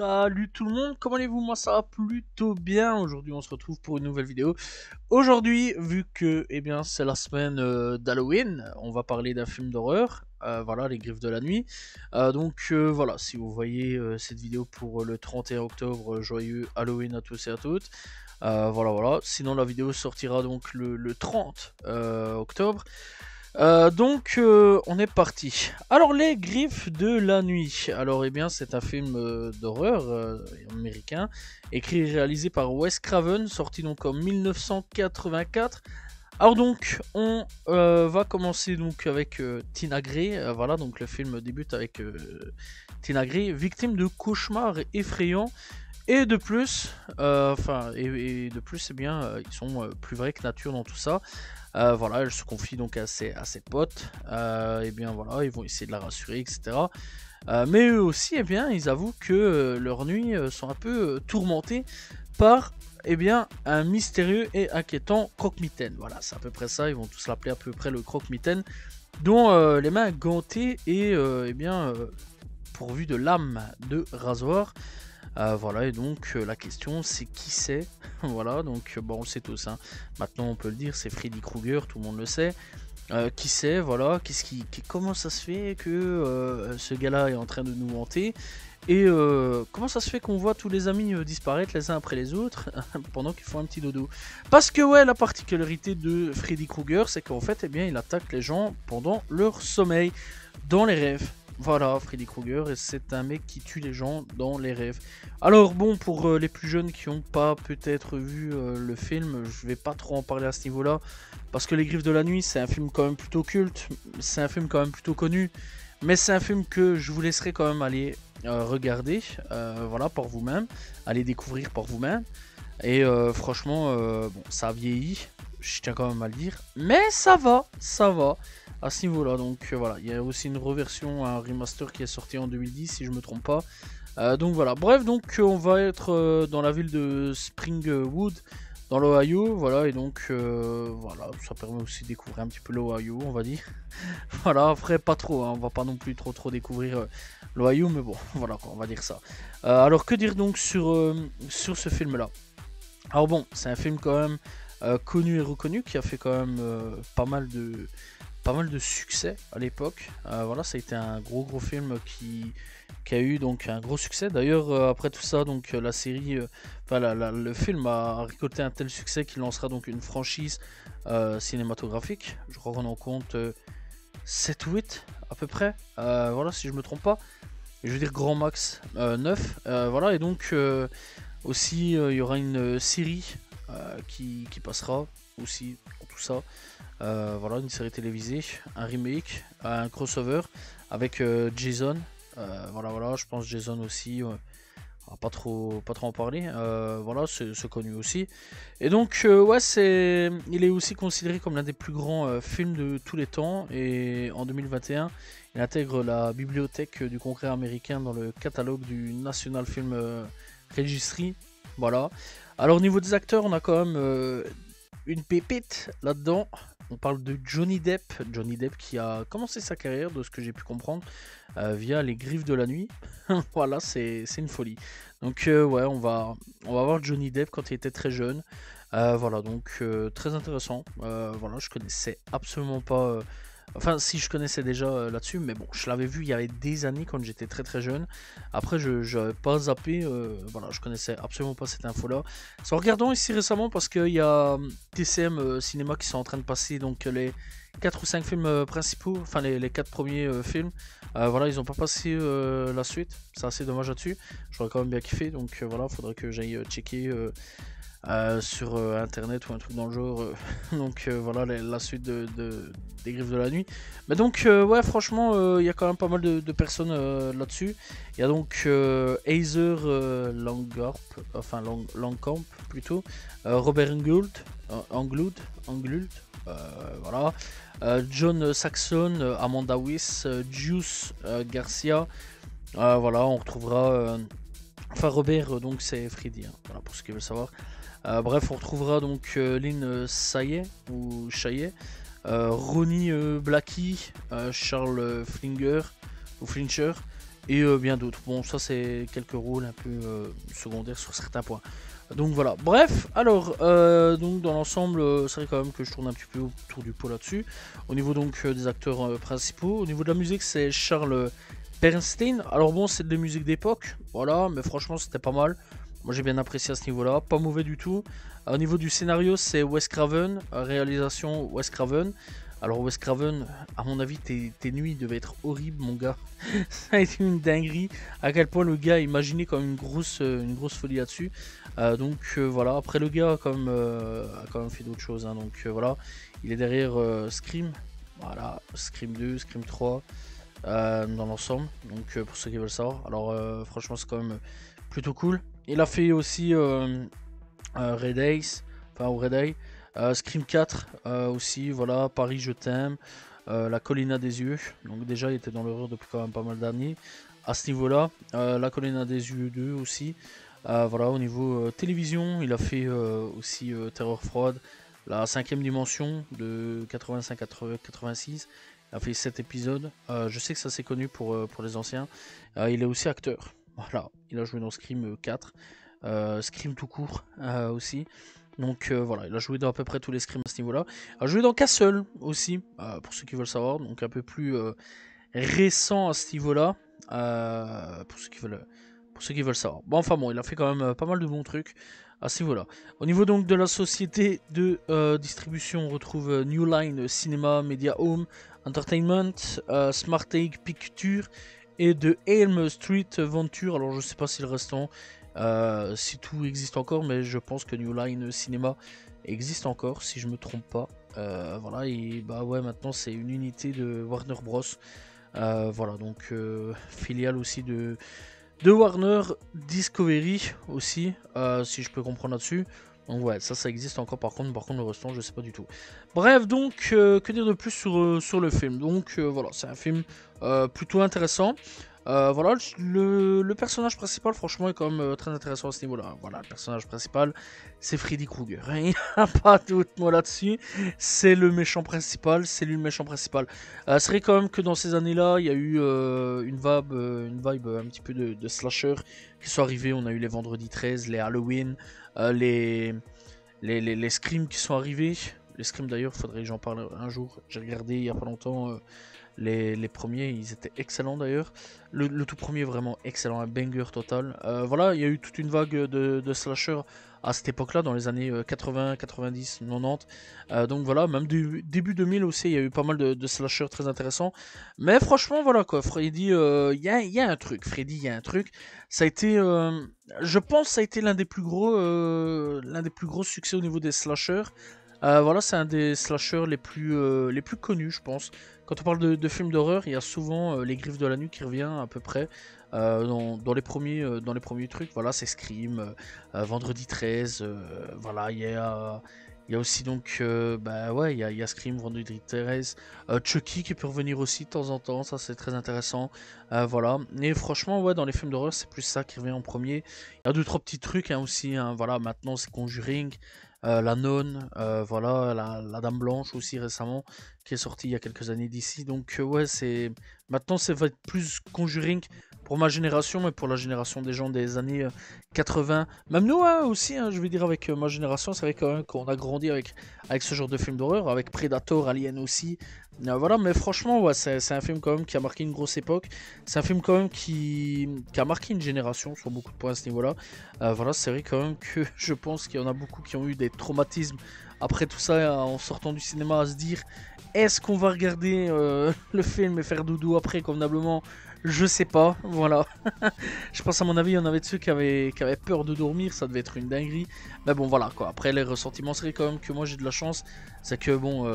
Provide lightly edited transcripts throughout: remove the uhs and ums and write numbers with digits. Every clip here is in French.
Salut tout le monde, comment allez-vous? Moi ça va plutôt bien. Aujourd'hui on se retrouve pour une nouvelle vidéo. Aujourd'hui, vu que c'est la semaine d'Halloween, on va parler d'un film d'horreur. Voilà, Les Griffes de la Nuit. Voilà, si vous voyez cette vidéo pour le 31 octobre, joyeux Halloween à tous et à toutes. Voilà. Sinon la vidéo sortira donc le 30 octobre. On est parti. Alors, Les Griffes de la Nuit. Alors, c'est un film d'horreur américain, écrit et réalisé par Wes Craven, sorti donc en 1984. Alors donc, on va commencer donc avec Tina Gray. Voilà, donc le film débute avec Tina Gray, victime de cauchemars effrayants. Et de plus, ils sont plus vrais que nature dans tout ça. Voilà, elle se confie donc à ses potes. Voilà, ils vont essayer de la rassurer, etc. Mais eux aussi, ils avouent que leurs nuits sont un peu tourmentées par un mystérieux et inquiétant croque-mitaine. Voilà, c'est à peu près ça. Ils vont tous l'appeler à peu près le croque-mitaine, dont les mains gantées et pourvues de lames de rasoir. Voilà, et donc la question c'est qui c'est. Voilà, donc bon, on le sait tous, hein. Maintenant on peut le dire, c'est Freddy Krueger, tout le monde le sait. Qui c'est, voilà, comment ça se fait que ce gars-là est en train de nous hanter. Et comment ça se fait qu'on voit tous les amis disparaître les uns après les autres pendant qu'ils font un petit dodo. Parce que ouais, la particularité de Freddy Krueger, c'est qu'en fait, il attaque les gens pendant leur sommeil, dans les rêves. Voilà, Freddy Krueger, et c'est un mec qui tue les gens dans les rêves. Alors bon, pour les plus jeunes qui n'ont pas peut-être vu le film, je vais pas trop en parler à ce niveau-là, parce que Les Griffes de la Nuit, c'est un film quand même plutôt culte, c'est un film quand même plutôt connu, mais c'est un film que je vous laisserai quand même aller regarder, voilà, par vous-même, aller découvrir par vous-même. Et franchement, bon, ça a vieilli, je tiens quand même à le dire, mais ça va à ce niveau-là. Donc voilà, il y a aussi une reversion, un remaster qui est sorti en 2010 si je me trompe pas. Donc voilà, bref, donc on va être dans la ville de Springwood, dans l'Ohio, voilà, et donc voilà, ça permet aussi de découvrir un petit peu l'Ohio, on va dire. Voilà, après pas trop, hein, on va pas non plus trop découvrir l'Ohio, mais bon, voilà quoi, on va dire ça. Alors que dire donc sur ce film-là? Alors bon, c'est un film quand même connu et reconnu, qui a fait quand même pas mal de succès à l'époque. Voilà, ça a été un gros film qui a eu donc un gros succès. D'ailleurs, après tout ça, donc la série, le film a récolté un tel succès qu'il lancera donc une franchise cinématographique. Je crois qu'on en compte 7 ou 8 à peu près. Voilà, si je me trompe pas. Je veux dire grand max 9. Voilà, et donc aussi il y aura une série qui passera aussi pour tout ça. Voilà, une série télévisée, un remake, un crossover avec Jason. Voilà, je pense Jason aussi. On va pas trop en parler. Voilà, c'est connu aussi. Et donc, il est aussi considéré comme l'un des plus grands films de tous les temps. Et en 2021, il intègre la bibliothèque du Congrès américain dans le catalogue du National Film Registry. Voilà. Alors, au niveau des acteurs, on a quand même une pépite là-dedans. On parle de Johnny Depp. Johnny Depp qui a commencé sa carrière, de ce que j'ai pu comprendre, via Les Griffes de la Nuit. Voilà, c'est une folie. Donc ouais, on va voir Johnny Depp quand il était très jeune. Voilà, donc très intéressant. Voilà, je connaissais absolument pas. Enfin, si, je connaissais déjà là-dessus, mais bon, je l'avais vu il y avait des années quand j'étais très jeune. Après, je n'avais pas zappé, voilà, je connaissais absolument pas cette info-là. C'est en regardant ici récemment parce qu'il y a TCM Cinéma qui sont en train de passer donc les 4 ou 5 films principaux, enfin les 4 premiers films. Voilà, ils ont pas passé la suite, c'est assez dommage là-dessus. J'aurais quand même bien kiffé, donc voilà, faudrait que j'aille checker sur internet ou un truc dans le genre. Donc voilà la suite des Griffes de la Nuit. Mais donc ouais, franchement, il y a quand même pas mal de personnes là-dessus. Il y a donc Heather Langkamp plutôt, Robert Englund, voilà, John Saxon, Amanda Wyss, Juice Garcia. Voilà, on retrouvera. Enfin, Robert, donc c'est Freddy, hein, voilà, pour ceux qui veulent savoir. Bref, on retrouvera donc Lynn Sayet, ou Chayet, Ronnie Blackie, Charles Flincher, et bien d'autres. Bon, ça c'est quelques rôles un peu secondaires sur certains points. Donc voilà, bref, alors, donc dans l'ensemble, c'est vrai quand même que je tourne un petit peu autour du pot là-dessus. Au niveau donc des acteurs principaux, au niveau de la musique, c'est Charles Bernstein. Alors bon, c'est de la musique d'époque, voilà, mais franchement c'était pas mal. Moi j'ai bien apprécié à ce niveau-là, pas mauvais du tout. Au niveau du scénario, c'est Wes Craven, réalisation Wes Craven. Alors Wes Craven, à mon avis, tes nuits devaient être horribles, mon gars. Ça a été une dinguerie. À quel point le gars a imaginé comme une grosse folie là-dessus. Donc voilà. Après le gars a quand même fait d'autres choses. Hein. Donc voilà, il est derrière Scream. Voilà, Scream 2, Scream 3 dans l'ensemble. Donc pour ceux qui veulent savoir. Alors franchement, c'est quand même plutôt cool. Il a fait aussi Red Ace, enfin Red Eye. Scream 4 aussi, voilà, Paris je t'aime, La Colline des yeux, donc déjà il était dans l'horreur depuis quand même pas mal d'années. À ce niveau là, La Colline des yeux 2 aussi, voilà, au niveau télévision, il a fait aussi Terreur froide, La cinquième dimension de 85-86, il a fait 7 épisodes, je sais que ça c'est connu pour les anciens, il est aussi acteur, voilà, il a joué dans Scream 4, Scream tout court aussi. Donc voilà, il a joué dans à peu près tous les scrims à ce niveau-là. Il a joué dans Castle aussi, pour ceux qui veulent savoir, donc un peu plus récent à ce niveau-là, pour ceux qui veulent savoir. Bon, enfin bon, il a fait quand même pas mal de bons trucs à ce niveau-là. Au niveau donc de la société de distribution, on retrouve New Line Cinema Media Home Entertainment, Smart Take Picture et de Elm Street Venture. Alors je sais pas si le restant... si tout existe encore, mais je pense que New Line Cinema existe encore, si je me trompe pas. Voilà, et bah ouais, maintenant c'est une unité de Warner Bros. Voilà, donc filiale aussi de Warner Discovery aussi, si je peux comprendre là-dessus. Donc ouais, ça existe encore par contre le restant je sais pas du tout. Bref, donc que dire de plus sur le film. Donc voilà, c'est un film plutôt intéressant. Voilà, le personnage principal, franchement, est quand même très intéressant à ce niveau-là. Voilà, le personnage principal, c'est Freddy Krueger. Il n'y a pas d'autre mot là-dessus. C'est le méchant principal, c'est lui le méchant principal. C'est vrai quand même que dans ces années-là, il y a eu une vibe un petit peu de slasher qui sont arrivés. On a eu les Vendredi 13, les Halloween, les Scream qui sont arrivés. Les Scream d'ailleurs, faudrait que j'en parle un jour. J'ai regardé il y a pas longtemps. Les premiers, ils étaient excellents d'ailleurs. Le tout premier, vraiment excellent, un banger total. Voilà, il y a eu toute une vague de slasher à cette époque-là, dans les années 80, 90, 90. Donc voilà, même du début 2000 aussi, il y a eu pas mal de slashers très intéressants. Mais franchement, voilà quoi, Freddy, il y a un truc. Freddy, il y a un truc. Ça a été, je pense, ça a été l'un des plus gros succès au niveau des slashers. Voilà, c'est un des slashers les plus connus, je pense. Quand on parle de films d'horreur, il y a souvent Les Griffes de la Nuit qui revient à peu près dans les premiers trucs. Voilà, c'est Scream, Vendredi 13, voilà, il y a aussi donc, bah ouais, il y a Scream, Vendredi 13, Chucky qui peut revenir aussi de temps en temps, ça c'est très intéressant. Voilà, et franchement, ouais, dans les films d'horreur, c'est plus ça qui revient en premier. Il y a 2-3 petits trucs hein, aussi, hein, voilà, maintenant c'est Conjuring. La Nonne, voilà, la Dame Blanche aussi récemment, qui est sortie il y a quelques années d'ici. Donc ouais, c'est maintenant ça va être plus Conjuring pour ma génération, mais pour la génération des gens des années 80, même nous hein, aussi, hein, je vais dire avec ma génération, c'est vrai quand même qu'on a grandi avec ce genre de film d'horreur, avec Predator, Alien aussi. Voilà, mais franchement, ouais, c'est un film quand même qui a marqué une grosse époque. C'est un film quand même qui a marqué une génération sur beaucoup de points à ce niveau-là. Voilà, c'est vrai quand même que je pense qu'il y en a beaucoup qui ont eu des traumatismes après tout ça en sortant du cinéma à se dire est-ce qu'on va regarder le film et faire doudou après convenablement? Je sais pas, voilà. Je pense à mon avis, il y en avait de ceux qui avaient peur de dormir, ça devait être une dinguerie. Mais bon, voilà quoi. Après, les ressentiments, c'est quand même que moi j'ai de la chance. C'est que bon,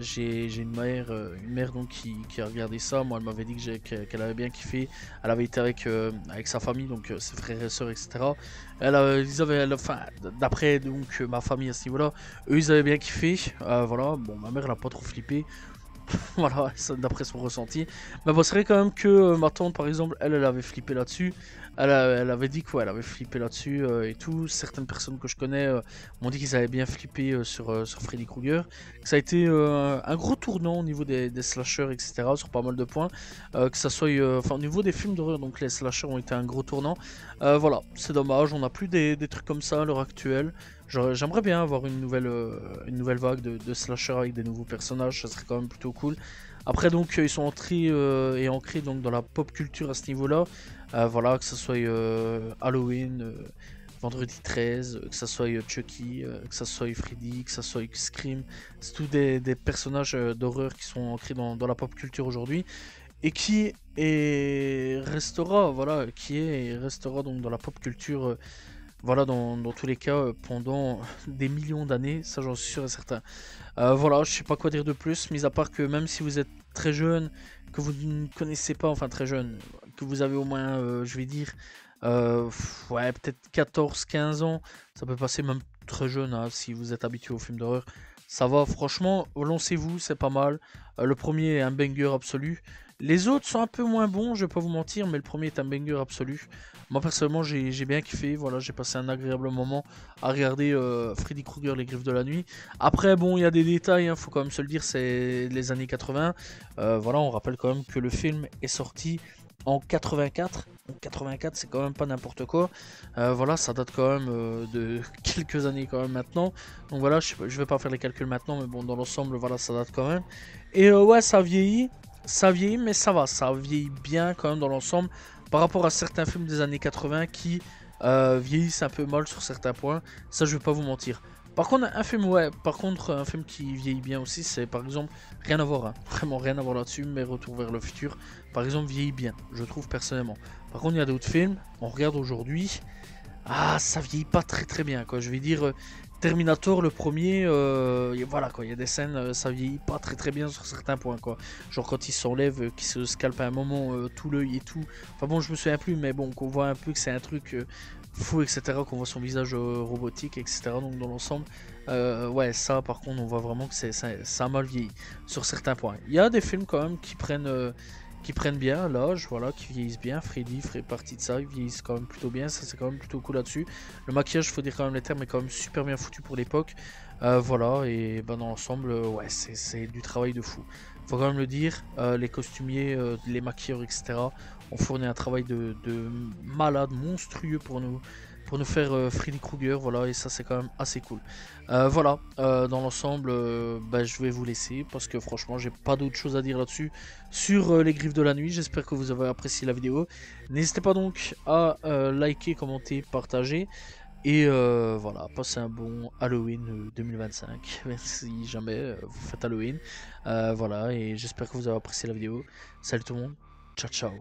j'ai une mère donc qui a regardé ça. Moi, elle m'avait dit qu'elle avait bien kiffé. Elle avait été avec sa famille, donc ses frères et sœurs, etc. Enfin, d'après donc ma famille à ce niveau-là, eux ils avaient bien kiffé. Voilà, bon, ma mère elle a pas trop flippé. Voilà, d'après son ressenti. Mais bon, c'est vrai quand même que ma tante, par exemple, elle avait flippé là-dessus. Elle avait dit quoi, elle avait flippé là-dessus et tout. Certaines personnes que je connais m'ont dit qu'ils avaient bien flippé sur Freddy Krueger. Que ça a été un gros tournant au niveau des slashers, etc. Sur pas mal de points. Que ça soit, enfin, au niveau des films d'horreur, donc les slashers ont été un gros tournant. Voilà, c'est dommage, on n'a plus des trucs comme ça à l'heure actuelle. J'aimerais bien avoir une nouvelle vague de slasher avec des nouveaux personnages, ça serait quand même plutôt cool. Après donc ils sont entrés et ancrés donc dans la pop culture à ce niveau-là. Voilà, que ce soit Halloween, Vendredi 13, que ce soit Chucky, que ce soit Freddy, que ce soit Scream. C'est tous des personnages d'horreur qui sont ancrés dans la pop culture aujourd'hui et qui restera, voilà, restera donc dans la pop culture. Voilà, dans tous les cas, pendant des millions d'années, ça j'en suis sûr et certain. Voilà, je sais pas quoi dire de plus, mis à part que même si vous êtes très jeune, que vous ne connaissez pas, enfin très jeune, que vous avez au moins, je vais dire, ouais, peut-être 14-15 ans, ça peut passer même très jeune, hein, si vous êtes habitué aux films d'horreur. Ça va, franchement, lancez-vous, c'est pas mal. Le premier est un banger absolu. Les autres sont un peu moins bons, je vais pas vous mentir, mais le premier est un banger absolu. Moi personnellement j'ai bien kiffé, voilà, j'ai passé un agréable moment à regarder Freddy Krueger les griffes de la nuit. Après bon, il y a des détails, hein, faut quand même se le dire, c'est les années 80. Voilà, on rappelle quand même que le film est sorti en 84. Donc 84 c'est quand même pas n'importe quoi. Voilà, ça date quand même de quelques années quand même maintenant. Donc voilà, je vais pas faire les calculs maintenant, mais bon, dans l'ensemble, voilà, ça date quand même. Et ouais, ça vieillit, mais ça vieillit bien quand même dans l'ensemble par rapport à certains films des années 80 qui vieillissent un peu mal sur certains points. Ça, je vais pas vous mentir. Par contre, un film qui vieillit bien aussi, c'est par exemple, rien à voir, hein, vraiment rien à voir là-dessus, mais Retour vers le futur, par exemple, vieillit bien, je trouve personnellement. Par contre, il y a d'autres films, on regarde aujourd'hui, ah, ça vieillit pas très très bien, quoi. Je vais dire, Terminator, le premier, voilà, quoi. Il y a des scènes, ça vieillit pas très très bien sur certains points, quoi. Genre quand il s'enlève, qu'il se scalpe à un moment tout l'œil et tout. Enfin bon, je me souviens plus, mais bon, qu'on voit un peu que c'est un truc fou, etc. Qu'on voit son visage robotique, etc. Donc dans l'ensemble, ouais, ça par contre, on voit vraiment que ça a mal vieilli sur certains points. Il y a des films quand même qui prennent bien l'âge, voilà, qui vieillissent bien. Freddy ferait partie de ça, ils vieillissent quand même plutôt bien, ça c'est quand même plutôt cool là-dessus. Le maquillage, faut dire quand même les termes, est quand même super bien foutu pour l'époque. Voilà, et ben dans l'ensemble, ouais, c'est du travail de fou. Faut quand même le dire, les costumiers, les maquilleurs, etc. ont fourni un travail de malade, monstrueux pour nous faire Freddy Krueger, voilà, et ça c'est quand même assez cool. Voilà, dans l'ensemble, bah, je vais vous laisser parce que franchement j'ai pas d'autre chose à dire là-dessus sur les griffes de la nuit. J'espère que vous avez apprécié la vidéo. N'hésitez pas donc à liker, commenter, partager. Et voilà, passez un bon Halloween 2025, si jamais vous faites Halloween. Voilà, et j'espère que vous avez apprécié la vidéo. Salut tout le monde, ciao ciao.